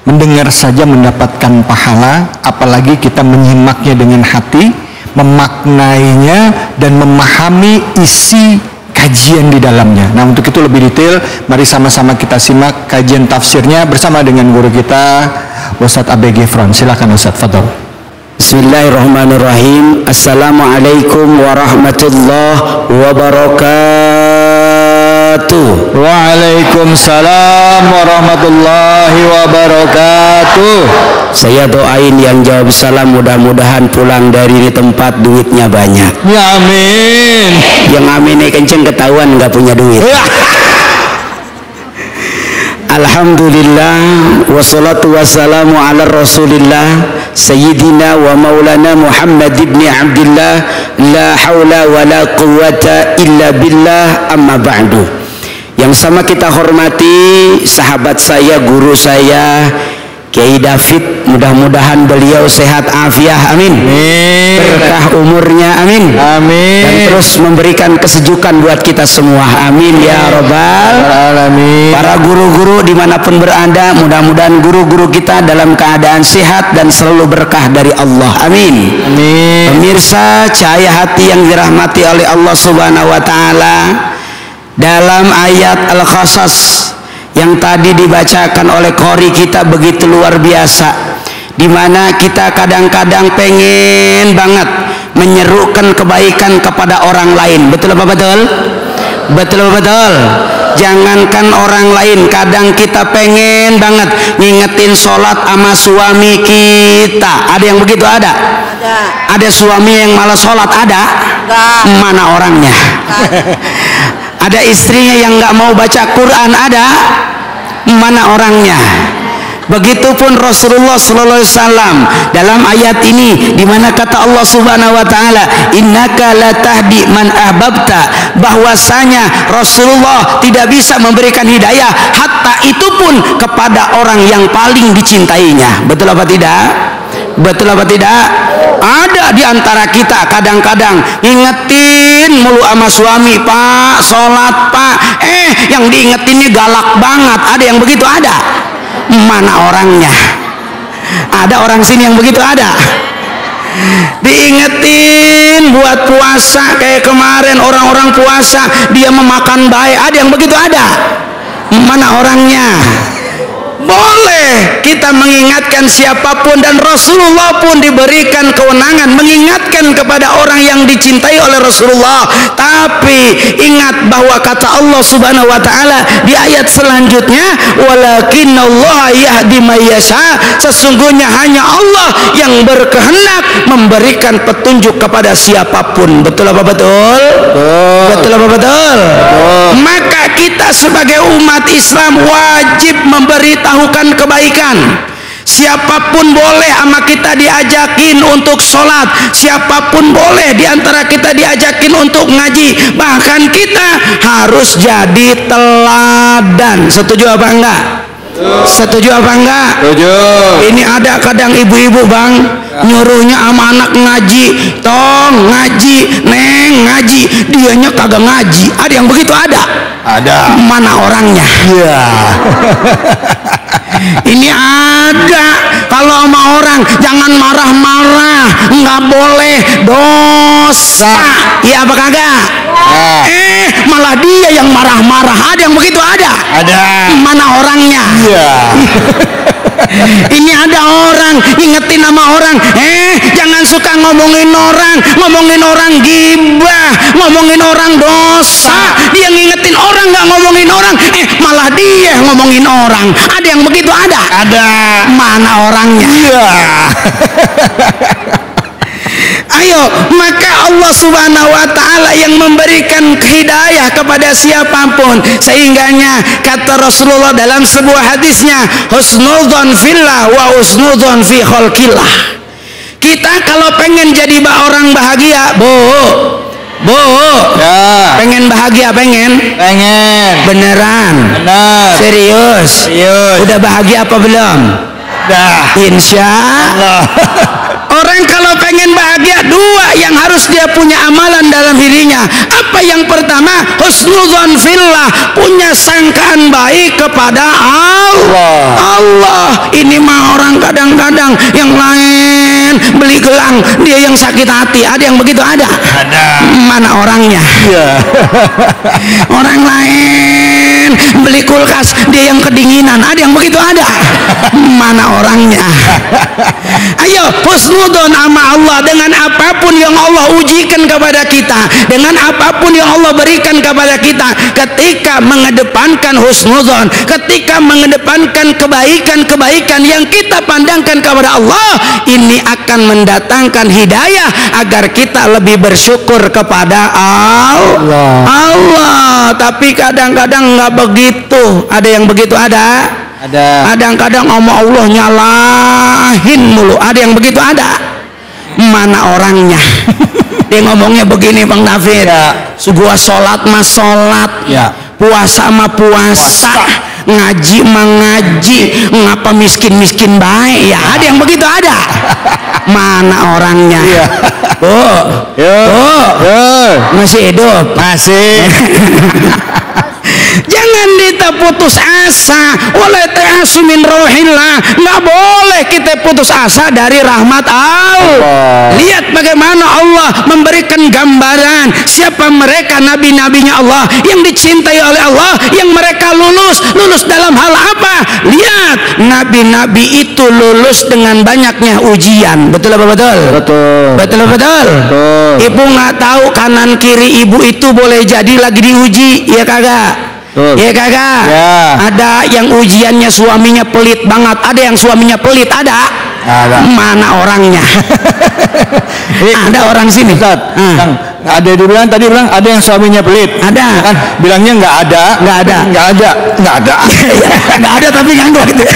mendengar saja mendapatkan pahala, apalagi kita menyimaknya dengan hati, memaknainya dan memahami isi kajian di dalamnya. Nah, untuk itu lebih detail, mari sama-sama kita simak kajian tafsirnya bersama dengan guru kita Ustadz ABG Fron. Silakan Ustadz, fadhol. Bismillahirrahmanirrahim. Assalamualaikum warahmatullahi wabarakatuh. Waalaikumsalam warahmatullahi wabarakatuh. Saya doain yang jawab salam mudah-mudahan pulang dari tempat duitnya banyak. Ya amin. Yang aminnya kenceng ketahuan nggak punya duit. Alhamdulillah wassalatu wassalamu ala rasulillah sayyidina wa maulana Muhammad ibn Abdillah la hawla wa la quwwata illa billah amma ba'du. Yang sama kita hormati sahabat saya, guru saya Kiai David, mudah-mudahan beliau sehat afiah, amin. Berkah umurnya, amin. Amin. Dan terus memberikan kesejukan buat kita semua, amin ya robbal alamin. Para guru-guru dimanapun berada, mudah-mudahan guru-guru kita dalam keadaan sehat dan selalu berkah dari Allah, amin. Amin. Pemirsa cahaya hati yang dirahmati oleh Allah Subhanahu wa taala, dalam ayat Al-Qasas yang tadi dibacakan oleh qori kita begitu luar biasa, dimana kita kadang-kadang pengen banget menyerukan kebaikan kepada orang lain. Betul apa betul? Betul apa betul? Jangankan orang lain, kadang kita pengen banget ngingetin sholat sama suami kita. Ada yang begitu? Ada? Ada suami yang malas sholat? Ada? Mana orangnya? Ada istrinya yang nggak mau baca Quran? Ada? Mana orangnya? Begitupun Rasulullah sallallahu alaihi wasallam dalam ayat ini, di mana kata Allah Subhanahu wa taala, innaka latahdi man ahbabta, bahwasanya Rasulullah tidak bisa memberikan hidayah hatta itu pun kepada orang yang paling dicintainya. Betul apa tidak? Betul apa tidak? Ada di antara kita kadang-kadang ngingetin mulu sama suami, Pak, sholat Pak, yang diingetinnya galak banget. Ada yang begitu? Ada? Mana orangnya? Ada orang sini yang begitu? Ada? Diingetin buat puasa, kayak kemarin orang-orang puasa dia memakan baik. Ada yang begitu? Ada? Mana orangnya? Boleh kita mengingatkan siapapun, dan Rasulullah pun diberikan kewenangan mengingatkan kepada orang yang dicintai oleh Rasulullah. Tapi ingat bahwa kata Allah Subhanahu wa taala di ayat selanjutnya, walakinallaha yahdi may yasha, sesungguhnya hanya Allah yang berkehendak memberikan petunjuk kepada siapapun. Betul apa betul? Betul apa betul? Maka kita sebagai umat Islam wajib memberitahukan kebaikan. Siapapun boleh sama kita diajakin untuk sholat, siapapun boleh diantara kita diajakin untuk ngaji, bahkan kita harus jadi teladan. Setuju apa enggak? Setuju apa enggak? Setuju. Ini ada kadang ibu-ibu bang, nyuruhnya sama anak ngaji, tong ngaji, neng ngaji, dianya kagak ngaji. Ada yang begitu? Ada? Ada. Mana orangnya? Iya. Ini ada. Kalau sama orang jangan marah-marah, nggak boleh, dosa. Iya apa kagak? Malah dia yang marah-marah. Ada yang begitu? Ada? Ada. Mana orangnya? Iya. Ini ada orang ingetin sama orang, jangan suka ngomongin orang gibah, ngomongin orang dosa. Dia ngingetin orang nggak ngomongin orang, malah dia ngomongin orang. Ada yang begitu? Ada? Ada. Mana orangnya? Iya. Ayo, maka Allah Subhanahu wa taala yang memberikan hidayah kepada siapapun, sehingganya kata Rasulullah dalam sebuah hadisnya, husnudzon fillah wa husnudzon fi khalqillah. Kita kalau pengen jadi orang bahagia, Bu, ya. Pengen bahagia, pengen beneran, benar, serius, udah bahagia apa belum? Dah, insya Allah. Orang kalau pengen bahagia, dua yang harus dia punya amalan dalam dirinya. Apa yang pertama? Husnudzon fillah, punya sangkaan baik kepada Allah. Allah, ini mah orang kadang-kadang yang lain beli gelang, dia yang sakit hati. Ada yang begitu? Ada. Mana orangnya? Iya. Orang lain beli kulkas, dia yang kedinginan. Ada yang begitu? Ada. Mana orangnya? Ayo husnudzon sama Allah dengan apapun yang Allah ujikan kepada kita, dengan apapun yang Allah berikan kepada kita. Ketika mengedepankan husnudzon, ketika mengedepankan kebaikan-kebaikan yang kita pandangkan kepada Allah, ini akan mendatangkan hidayah agar kita lebih bersyukur kepada Allah. Tapi kadang-kadang nggak begitu. Ada yang begitu? Ada. Kadang-kadang sama Allah nyalahin mulu. Ada yang begitu? Ada. Mana orangnya? Dia ngomongnya begini, Bang David. Gua sholat mah sholat, puasa mah puasa, ngaji mah ngaji, ngapa miskin-miskin baik ya? Ada yang begitu? Ada. Mana orangnya? Masih hidup? Masih. Jangan kita putus asa. Wala ta'asu min rohillah. Nggak boleh kita putus asa dari rahmat Allah. Lihat bagaimana Allah memberikan gambaran siapa mereka nabi-nabinya Allah yang dicintai oleh Allah, yang mereka lulus dalam hal apa? Lihat, nabi-nabi itu lulus dengan banyaknya ujian. Betul apa betul? Betul. Ibu nggak tahu kanan kiri ibu itu boleh jadi lagi diuji, ya kagak? Ya kagak? Ada yang ujiannya suaminya pelit banget, ada yang suaminya pelit, ada. Mana orangnya? Ada orang sini. Ada dibilang tadi ada yang suaminya pelit. Ada. Kan bilangnya nggak ada tapi nganggur gitu.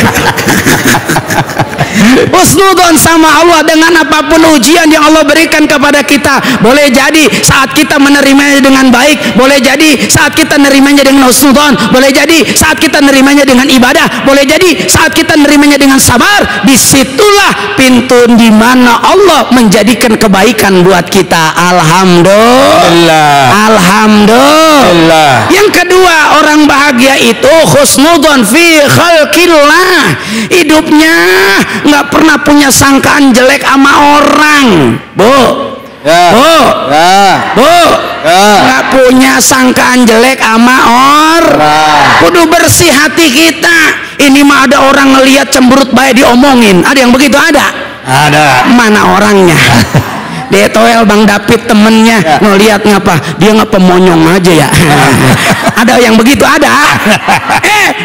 Husnudzon sama Allah dengan apapun ujian yang Allah berikan kepada kita. Boleh jadi saat kita menerimanya dengan baik, boleh jadi saat kita menerimanya dengan husnudzon, boleh jadi saat kita menerimanya dengan ibadah, boleh jadi saat kita menerimanya dengan sabar. Disitulah pintu di mana Allah menjadikan kebaikan buat kita. Alhamdulillah. Yang kedua, orang bahagia itu husnudzon fi khalqillah. Hidupnya nggak pernah punya sangkaan jelek sama orang, nggak punya sangkaan jelek sama orang. Kudu bersih hati kita. Ini mah ada orang ngelihat cemberut baik diomongin. Ada yang begitu? Ada. Mana orangnya? Dia toel Bang David temennya ngelihat ngapa dia ngepemonyong aja ya. Ada yang begitu? Ada.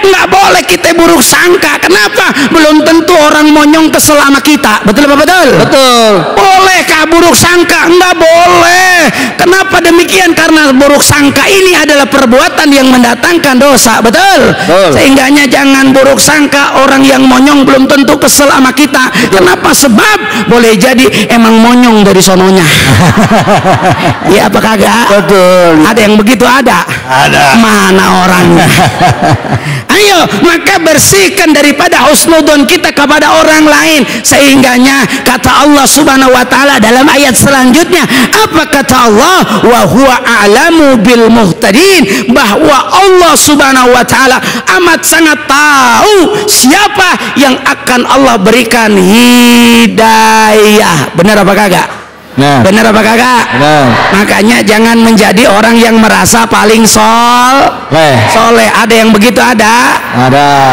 Nggak boleh kita buruk sangka. Kenapa? Belum tentu orang monyong kesel sama kita. Betul apa betul? Betul. Bolehkah buruk sangka? Nggak boleh. Kenapa demikian? Karena buruk sangka ini adalah perbuatan yang mendatangkan dosa. Betul? Sehingganya jangan buruk sangka orang yang monyong belum tentu kesel sama kita. Kenapa? Sebab boleh jadi emang monyong dari sononya. Ya apa kagak? Betul. Ada yang begitu? Ada. Mana orangnya? Ayo, maka bersihkan daripada husnudzon kita kepada orang lain. Sehingganya kata Allah Subhanahu wa taala dalam ayat selanjutnya, apa kata Allah? Wa huwa a'lamu bil muhtadin. Bahwa Allah Subhanahu wa taala amat sangat tahu siapa yang akan Allah berikan hidayah. Benar apa kagak? Benar apa kagak? Makanya jangan menjadi orang yang merasa paling soleh. Ada yang begitu? Ada.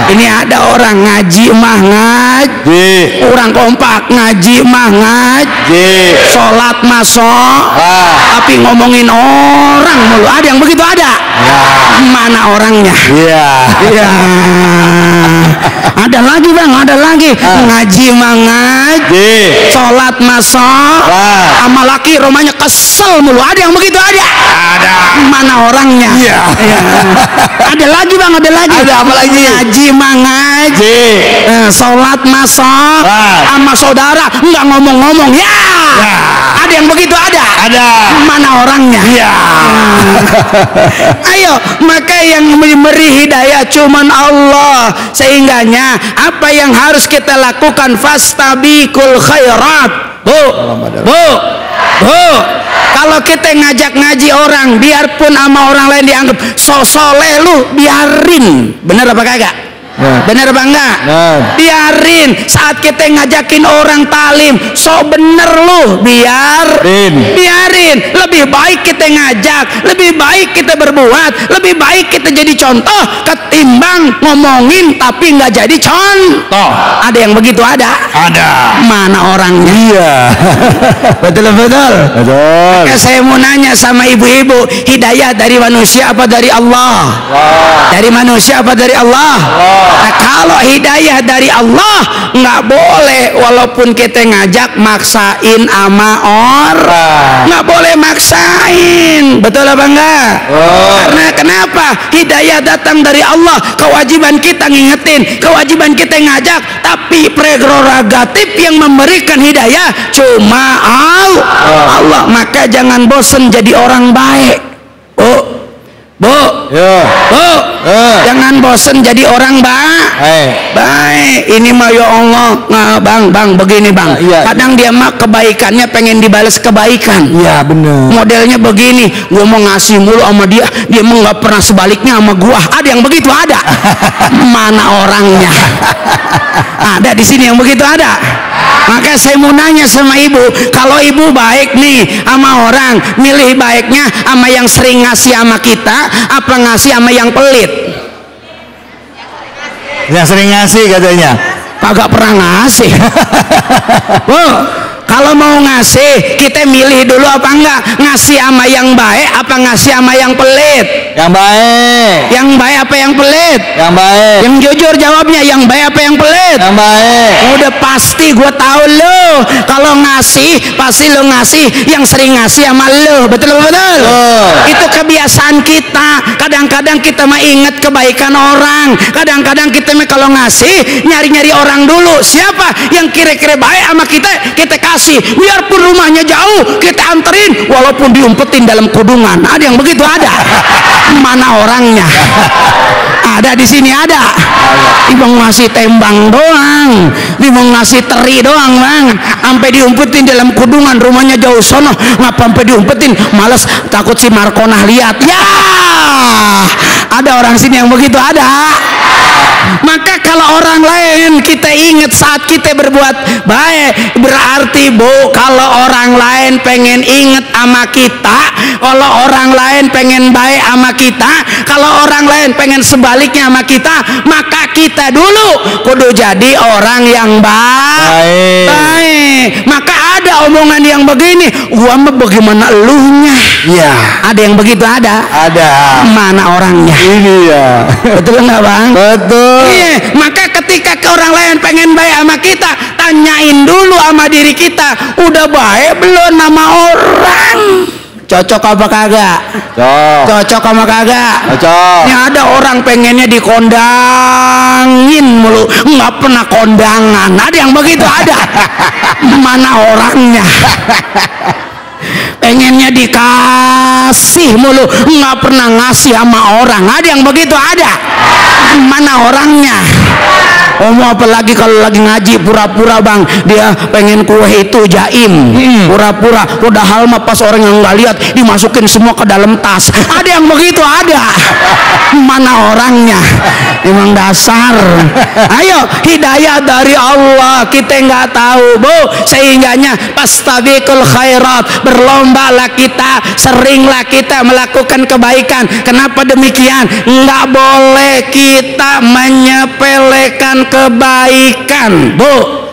Ini ada orang ngaji mah ngaji, orang kompak ngaji mah ngaji, sholat mah tapi ngomongin orang mulu. Ada yang begitu? Ada. Mana orangnya? Ada lagi Bang, ada lagi. Ngaji mah ngaji, sholat mah sama laki rumahnya kesel mulu. Ada yang begitu? Ada. Mana orangnya? Ada lagi Bang, ada lagi. Ada apa lagi? Ngaji mah ngaji, sholat mah sama saudara nggak ngomong-ngomong. Ada yang begitu? Ada. Mana orangnya? Ayo, maka yang memberi hidayah cuman Allah. Sehingganya apa yang harus kita lakukan? Fastabiqul khairat. Kalau kita ngajak ngaji orang, biarpun sama orang lain dianggap soleh, lu biarin. Bener apa kagak? Bener apa enggak? Biarin saat kita ngajakin orang talim, sok bener lu, biarin. Lebih baik kita ngajak, lebih baik kita berbuat, lebih baik kita jadi contoh ketimbang ngomongin tapi nggak jadi contoh. Ada yang begitu? Ada. Mana orangnya? Iya. betul. Maka saya mau nanya sama ibu-ibu, hidayah dari manusia apa dari Allah? Dari manusia apa dari Allah? Nah, kalau hidayah dari Allah nggak boleh, walaupun kita ngajak maksain ama orang, nggak boleh maksain, betul apa enggak? Karena kenapa? Hidayah datang dari Allah, kewajiban kita ngingetin, kewajiban kita ngajak, tapi prerogatif yang memberikan hidayah cuma Allah. Maka jangan bosan jadi orang baik, Bu, jangan bosan jadi orang baik. Ini mah ya Allah, bang, begini bang. Kadang dia mah kebaikannya pengen dibalas kebaikan. Iya bener. Modelnya begini, gua mau ngasih mulu sama dia mah nggak pernah sebaliknya sama gua. Ada yang begitu ada. Mana orangnya? Ada di sini yang begitu ada. Maka saya mau nanya sama ibu, kalau ibu baik nih sama orang, milih baiknya sama yang sering ngasih sama kita, apa ngasih sama yang pelit? Yang sering ngasih katanya. Kagak pernah ngasih. Bu, kalau mau ngasih, kita milih dulu apa enggak? Ngasih sama yang baik apa ngasih sama yang pelit? Yang baik. Yang baik apa yang pelit? Yang baik. Yang jujur jawabnya, yang baik apa yang pelit? Yang baik. Udah pasti gue tahu lo. Kalau ngasih, pasti lo ngasih yang sering ngasih sama lo. Betul? Itu kebiasaan kita. Kadang-kadang kita mah ingat kebaikan orang. Kadang-kadang kita mah kalau ngasih nyari-nyari orang dulu. Siapa yang kira-kira baik sama kita kasih. Biarpun rumahnya jauh, kita anterin walaupun diumpetin dalam kudungan. Ada yang begitu? Ada. Mana orangnya? Ada di sini ada. Ibu ngasih tembang doang, ibu ngasih teri doang bang, sampai diumpetin dalam kudungan, rumahnya jauh sono, ngapa sampai diumpetin? Males, takut si Markonah lihat. Ya, ada orang sini yang begitu ada. Maka kalau orang lain kita ingat saat kita berbuat baik, berarti Bu, kalau orang lain pengen ingat sama kita, kalau orang lain pengen baik sama kita, kalau orang lain pengen sebaliknya sama kita, maka kita dulu kudu jadi orang yang baik. Maka ada omongan yang begini, gua mah bagaimana eluhnya? Iya. Ada yang begitu? Ada. Mana orangnya? Ini ya. Betul nggak bang? Betul. Iya. Maka ketika ke orang lain pengen baik sama kita, tanyain dulu sama diri kita, udah baik belum sama orang? Cocok apa kagak? Cocok sama kagak? Cocok. Ini ada orang pengennya dikondangin mulu, nggak pernah kondangan. Ada yang begitu? Ada. Mana orangnya? Pengennya dikasih mulu, nggak pernah ngasih sama orang. Ada yang begitu? Ada. Mana orangnya? Mau apalagi kalau lagi ngaji pura-pura bang, dia pengen kue itu jaim, pura-pura. Padahal mah pas orang yang nggak lihat dimasukin semua ke dalam tas. Ada yang begitu? Ada. Mana orangnya? Emang dasar. Ayo, hidayah dari Allah kita nggak tahu Bu, sehingganya pastabiqul khairat, berlombalah kita, seringlah kita melakukan kebaikan. Kenapa demikian? Nggak boleh kita menyepelekan kebaikan, Bu.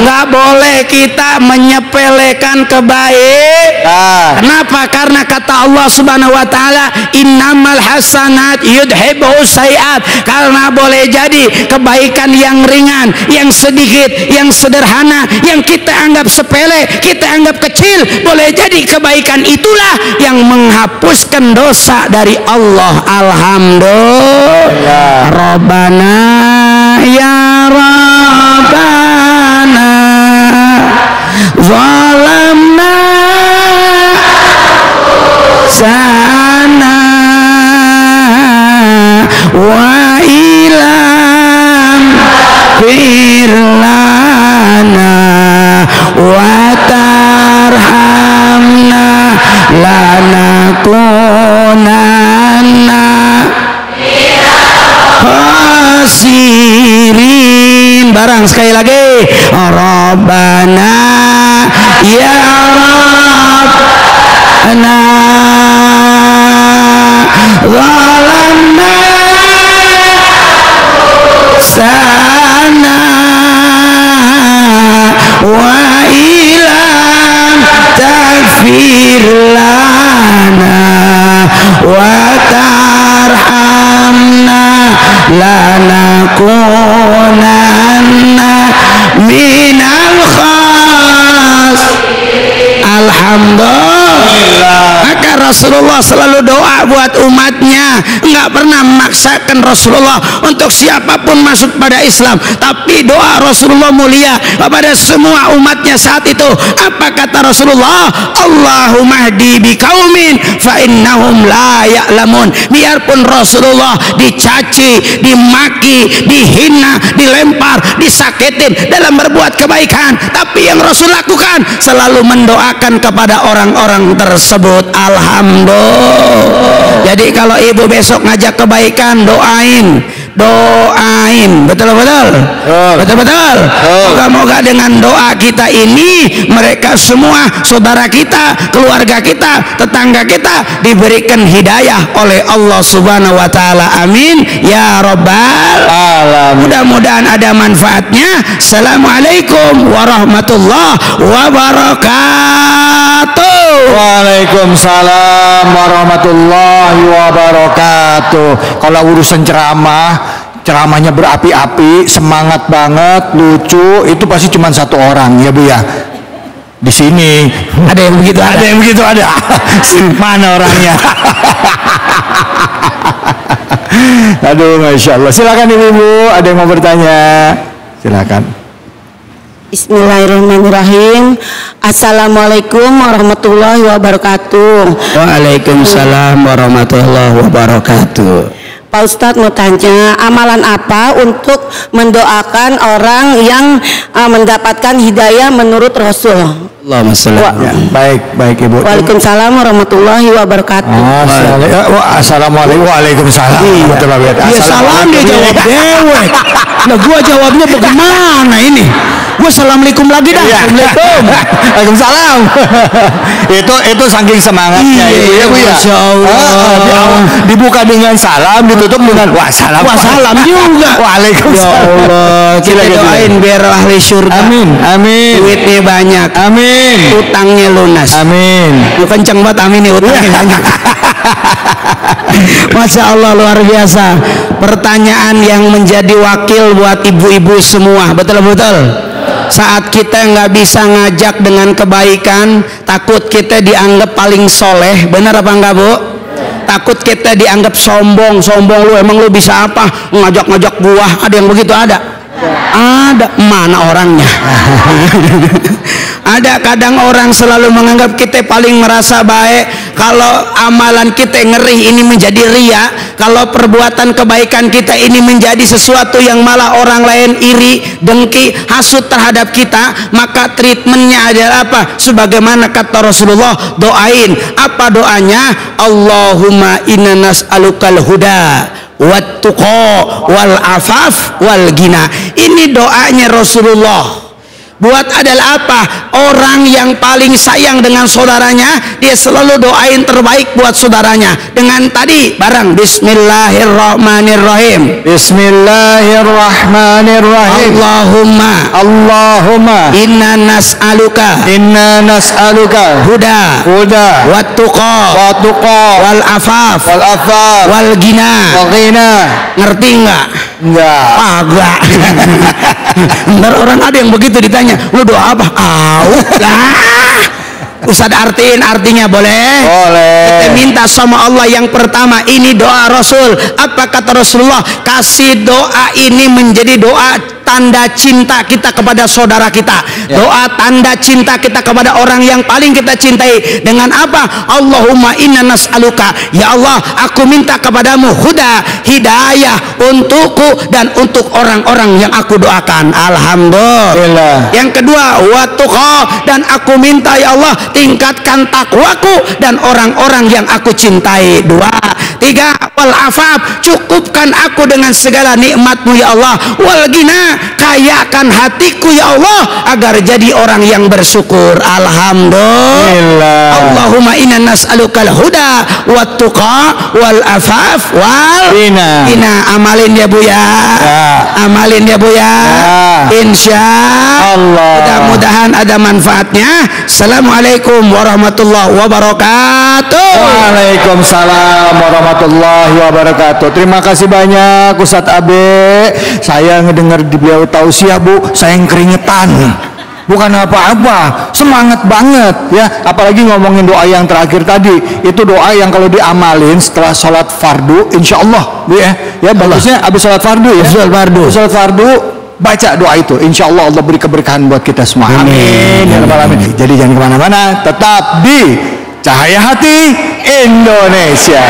Nggak boleh kita menyepelekan kebaikan. Kenapa? Karena kata Allah Subhanahu wa taala, innamal hasanat yudhibu sayiat. Karena boleh jadi kebaikan yang ringan, yang sedikit, yang sederhana, yang kita anggap sepele, kita anggap kecil, boleh jadi kebaikan itulah yang menghapuskan dosa dari Allah. Alhamdulillah. Rabbana ya Rabbana zalamna sana wa ilam firlana wa tarhamna lanakunanna sekali lagi. Rabbana ya Rabbana zalamna sana wa ilam taghfir lana wa tarhamna lanakunanna minal khas. Alhamdulillah. Maka Rasulullah selalu doa buat umatnya, nggak pernah memaksakan Rasulullah untuk siapapun masuk pada Islam, tapi doa Rasulullah mulia kepada semua umatnya saat itu. Apa kata Rasulullah? Allahumma hdi biqaumin fa innahum la ya'lamun. Biarpun Rasulullah dicaci, dimaki, dihina, dilempar, disakitin dalam berbuat kebaikan, tapi yang Rasul lakukan selalu mendoakan kepada orang-orang tersebut. Alhamdulillah. Jadi kalau ibu besok ngajak kebaikan, doain, betul-betul. Moga-moga dengan doa kita ini mereka semua, saudara kita, keluarga kita, tetangga kita diberikan hidayah oleh Allah Subhanahu wa taala. Amin ya rabbal alamin. Mudah-mudahan ada manfaatnya. Assalamualaikum warahmatullahi wabarakatuh. Waalaikumsalam warahmatullahi wabarakatuh. Kalau urusan ceramahnya berapi-api, semangat banget, lucu, itu pasti cuma satu orang ya Bu ya. Di sini ada yang begitu, ada. Mana orangnya? Aduh, masya Allah. Silakan ibu-ibu, ada yang mau bertanya? Silakan. Bismillahirrahmanirrahim. Assalamualaikum warahmatullahi wabarakatuh. Waalaikumsalam warahmatullahi wabarakatuh. Pak Ustadz mau tanya, amalan apa untuk mendoakan orang yang mendapatkan hidayah menurut Rasul? Allahumma sholli ala. Baik ibu. Waalaikumsalam warahmatullahi wabarakatuh. Assalamualaikum. Waalaikumsalam warahmatullahi wabarakatuh. Dia salam, dia jawab dewek. Nah gua jawabnya bagaimana ini? Gua assalamualaikum lagi dah. Assalamualaikum. Waalaikumsalam. Itu saking semangatnya ibu ya Bu ya. Masya Allah. Dibuka dengan salam, ditutup dengan wassalam. Wassalam juga. Waalaikumsalam. Ya Allah, kita doain biar ahli surga. Amin. Duitnya banyak. Amin. Utangnya lunas. Amin. Kenceng banget amin nih, utangnya banyak. Masya Allah, luar biasa. Pertanyaan yang menjadi wakil buat ibu-ibu semua, betul-betul. Saat kita nggak bisa ngajak dengan kebaikan, takut kita dianggap paling soleh, benar apa enggak Bu? Takut kita dianggap sombong, lu emang lu bisa apa? Ngajak-ngajak buah, ada yang begitu ada? Ada, mana orangnya? Ada kadang orang selalu menganggap kita paling merasa baik. Kalau amalan kita ngeri ini menjadi ria. Kalau perbuatan kebaikan kita ini menjadi sesuatu yang malah orang lain iri, dengki, hasut terhadap kita. Maka treatmentnya adalah apa? Sebagaimana kata Rasulullah, doain. Apa doanya? Allahumma inna nas'alukal huda wat tuqa wal afaf wal gina. Ini doanya Rasulullah. Buat adalah apa? Orang yang paling sayang dengan saudaranya, dia selalu doain terbaik buat saudaranya. Dengan tadi barang Bismillahirrahmanirrahim. Bismillahirrahmanirrahim. Allahumma inna nas'aluka huda wat tuqa wal afaf wal gina. Ngerti enggak? Enggak. Agak. Ntar orang ada yang begitu ditanya, lu doa apa? Ustaz artinya boleh? Boleh. Kita minta sama Allah yang pertama, ini doa Rasul. Apa kata Rasulullah? Kasih doa ini menjadi doa tanda cinta kita kepada saudara kita, doa tanda cinta kita kepada orang yang paling kita cintai. Dengan apa? Allahumma inna nas'aluka, ya Allah aku minta kepadamu huda, hidayah untukku dan untuk orang-orang yang aku doakan. Alhamdulillah. Yang kedua, watuqa, dan aku minta ya Allah tingkatkan takwaku dan orang-orang yang aku cintai. Dua. Tiga, wal afaf, cukupkan aku dengan segala nikmatmu ya Allah. Wal gina, kayakan hatiku ya Allah agar jadi orang yang bersyukur. Alhamdulillah. Allahumma inna nas'alukal huda wat tuqa wal afaf wal Ina. Amalin ya Bu ya. Amalin ya Bu ya. Insya Allah. Mudah-mudahan ada manfaatnya. Assalamualaikum warahmatullahi wabarakatuh. Waalaikumsalam warahmatullahi wabarakatuh. Terima kasih banyak Ustadz Abe. Saya ngedengar di beliau tausiah Bu, saya yang keringetan. Bukan apa-apa, semangat banget ya. Apalagi ngomongin doa yang terakhir tadi, itu doa yang kalau diamalin setelah sholat fardu, insya Allah Bu ya. Ya bagusnya habis sholat fardu ya. Sholat fardu baca doa itu, insya Allah Allah beri keberkahan buat kita semua. Amin. Ya Rabbal Alamin. Jadi jangan kemana-mana, tetap di Cahaya Hati Indonesia.